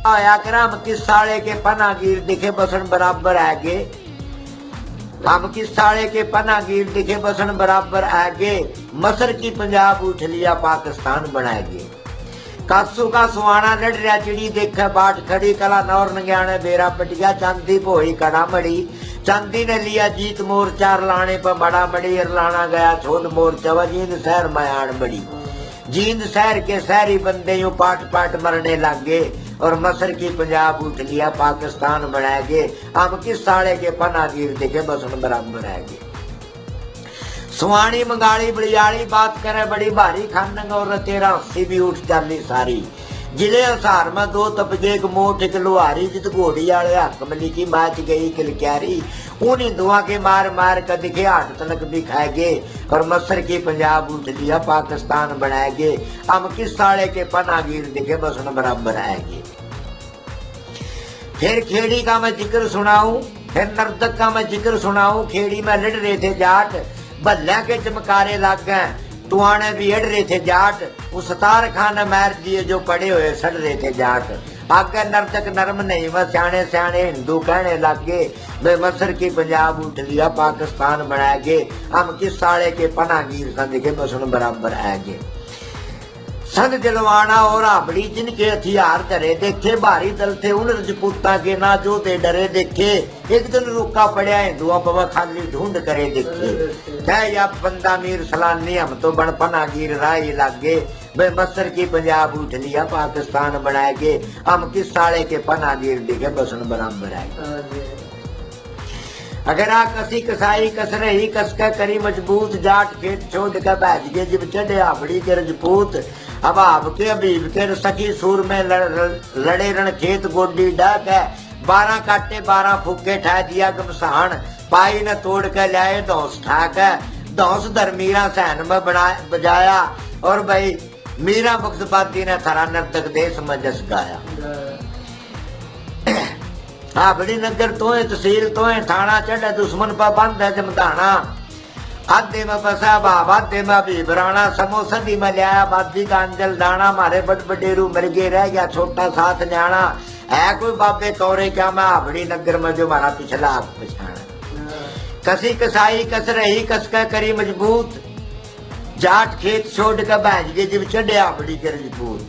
आया कर हम किस साले के पनागीर दिखे बसन बराबर आगे, हम किस साले के पनागीर दिखे बसन बराबर आगे, मसर की पंजाब उठ लिया पाकिस्तान बनाएंगे। कासू का सुहाना लड़ रहा चिड़ी देखे बाट खड़ी, कला नौर नंग्याने बेरा पटिया, चांदी पोही कड़ा मड़ी, चांदी ने लिया जीत मोर्चा, लाने पर बड़ा बड़ी लाना गया छोट मोर्चा, जींद शहर मयान बड़ी, जींद शहर के शहरी बंदे यूं पाट पाट मरने लगे, और मसर की पंजाब उठ लिया पाकिस्तान बनाएंगे। हम किस साले के पनागीर दिखे बसन बराबर आएंगे। सुहानी मंगाली बड़ियाली बात करे बड़ी भारी, खानंग और तेरा हंसी भी उठ चाली सारी, जिले हसार में दो तपजे एक मोट एक लोहारी, जित घोड़ी आले हक मली की माच गई किलक्यारी, उन हिंदुआ के मार मार कर दिखे हाट तलक भी खाएंगे, और मसर की पंजाब उठ लिया पाकिस्तान बनाएंगे। हम किस साले के पनागीर दिखे बसन बराबर आएंगे। फिर खेड़ी का मैं जिक्र सुनाऊं, फिर नर्तक का मैं जिक्र सुनाऊं, खेड़ी में लड़ रहे थे जाट, बल्ला के चमकारे लग गए, टुआने भी अड़ रहे थे जाट, उस तार खान मार दिए जो पड़े हुए सड़ रहे थे जाट। आगे नर्तक नरम नहीं वह सियाने सियाने हिंदू कहने लगे, वे मसर की पंजाब उठ लिया पाकिस्तान बनाएंगे। हम किस साले के पनागीर संध के बसन बराबर आएंगे। संध जलवाना और आबड़ी जिनके हथियार धरे देखे, भारी दल थे उन रजपूता के ना जो दे डरे देखे, एक दिन रुका पड़ा हिंदुआ पर खाली ढूंढ करे देखे, क्या या बंदा मीर सलानी हम तो बन पनागीर राही लागे, वे मसर की पंजाब उठ लिया पाकिस्तान बनाएंगे। हम किस साले के पनागीर दिखे बसन बराबर आएंगे। अगर आ कसी कसाई कस रही कसका करी मजबूत, जाट खेत छोड़ कर बैठ गए जब चढ़े आबड़ी के रजपूत, अब आपके अबीब के सखी सूर में लड़े रण खेत गोडी डाक है, 12 काटे 12 फूके ठा दिया गमसान, पाई न तोड़ के लाए धौस ठाक है, धौस धर्मीरा सहन में बजाया, और भाई मीरा बख्शबादी ने थारा नर्तक देश में जस गाया। आबड़ी नगर तो तहसील तो थाना चढ़े दुश्मन पर बंद है जमदाना, आधे में बसा बाबा आधे में बीबराना, समोसदी में लिया बादी का अंजल दाना, मारे बड़ बडेरू मर गए रह गया छोटा साथ न्याणा, है कोई बाबे कौरे क्या मैं आबड़ी नगर में जो मारा पिछला आग पछाना। कसी कसाई कस रही कसका करी मजबूत, जाट खेत छोड़ कर बैठ गए जब चढ़े आबड़ी के रजपूत।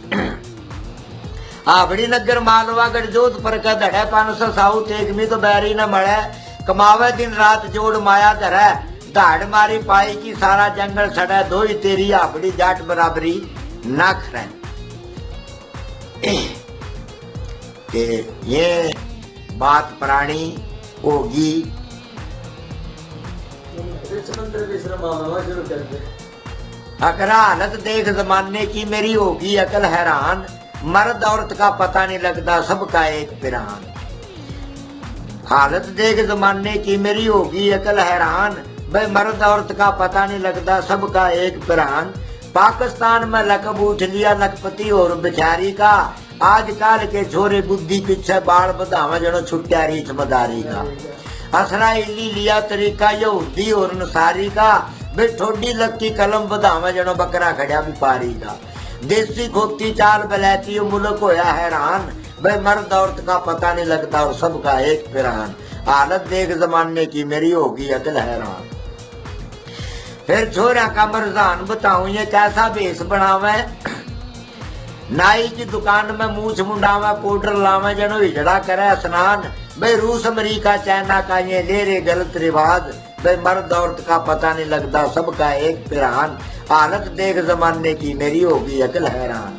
आबड़ी नगर मालवा गढ़जोत पर का धड़े 500 साऊ तेगमी तो बैरी न मड़े, कमावे दिन रात जोड़ माया धरे, धाड़ मारी पाई की सारा जंगल सड़े, दो ही तेरी आबड़ी जाट बराबरी ना खरे। ये बात पुरानी होगी। अगर हालत देख जमाने की मेरी होगी अकल हैरान, मर्द औरत का पता नहीं लगता सबका एक पिरान। हालत देख जमाने की मेरी होगी अकल हैरान, भाई मर्द औरत का पता नहीं लगता सबका एक पिरान। पाकिस्तान में लकब उठ लिया लखपति और बिचारी का, आजकल के छोरे बुद्धि पीछे बाल बधावा जनो छुट्टिया रीछ मदारी का। असरा इली लिया तरीका यहूदी और नसारी का, भाई ठोडी लक्की कलम बधावा जनो बकरा खड़ा व्यापारी का। देसी खोती चाल बलैती मुल्क होया हैरान, भाई मर्द औरत का पता नहीं लगता और सबका एक पिरान। हालत देख जमाने की मेरी होगी अकल हैरान। फिर छोरा का मरजान बताऊं ये कैसा भेष बनावे, नाई की दुकान में मूछ मुंडावा पाउडर लावे जनो हिजड़ा करे स्नान, भाई रूस अमरीका चाइना का ये ले रे गलत रिवाज, भाई मर्द औरत का पता नहीं लगता सबका एक पिरान। हालत देख जमाने की मेरी होगी अकल हैरान।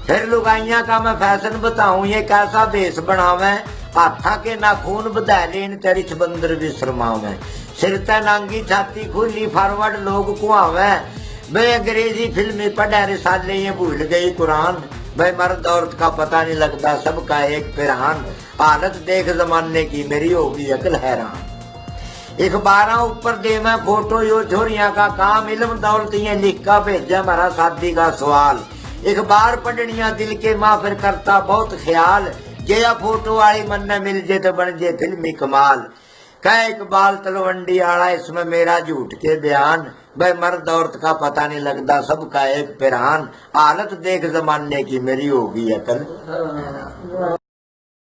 फिर लुगाइया का मैं फैशन बताऊं ये कैसा भेष बनावे, हाथा के नाखून बधा लेन तेरिछ बंदर भी शर्मावे, सिर ते नांगी छाती खुली फॉरवर्ड लोग कुआवे, भाई अंग्रेजी फिल्में पढ़े रिसाले ये भूल गई कुरान, भाई मर्द औरत का पता नहीं लगता सबका एक पिरान। हालत देख जमाने की मेरी होगी अकल हैरान। अखबारा ऊपर दे मैं फोटो यो छोरिया का काम, इल्म दौलत ये लिख का भेजा हमारा शादी का सवाल, अखबार पढ़निया दिल के माँ फिर करता बहुत ख्याल, जया फोटो वाली मन न मिल जे तो बन जे फिल्मी कमाल। कह इकबाल तलवंडी आला इसमें मेरा झूठ के बयान, भाई मर्द औरत का पता नहीं लगता सबका एक पिरान। हालत देख जमाने की मेरी होगी अकल।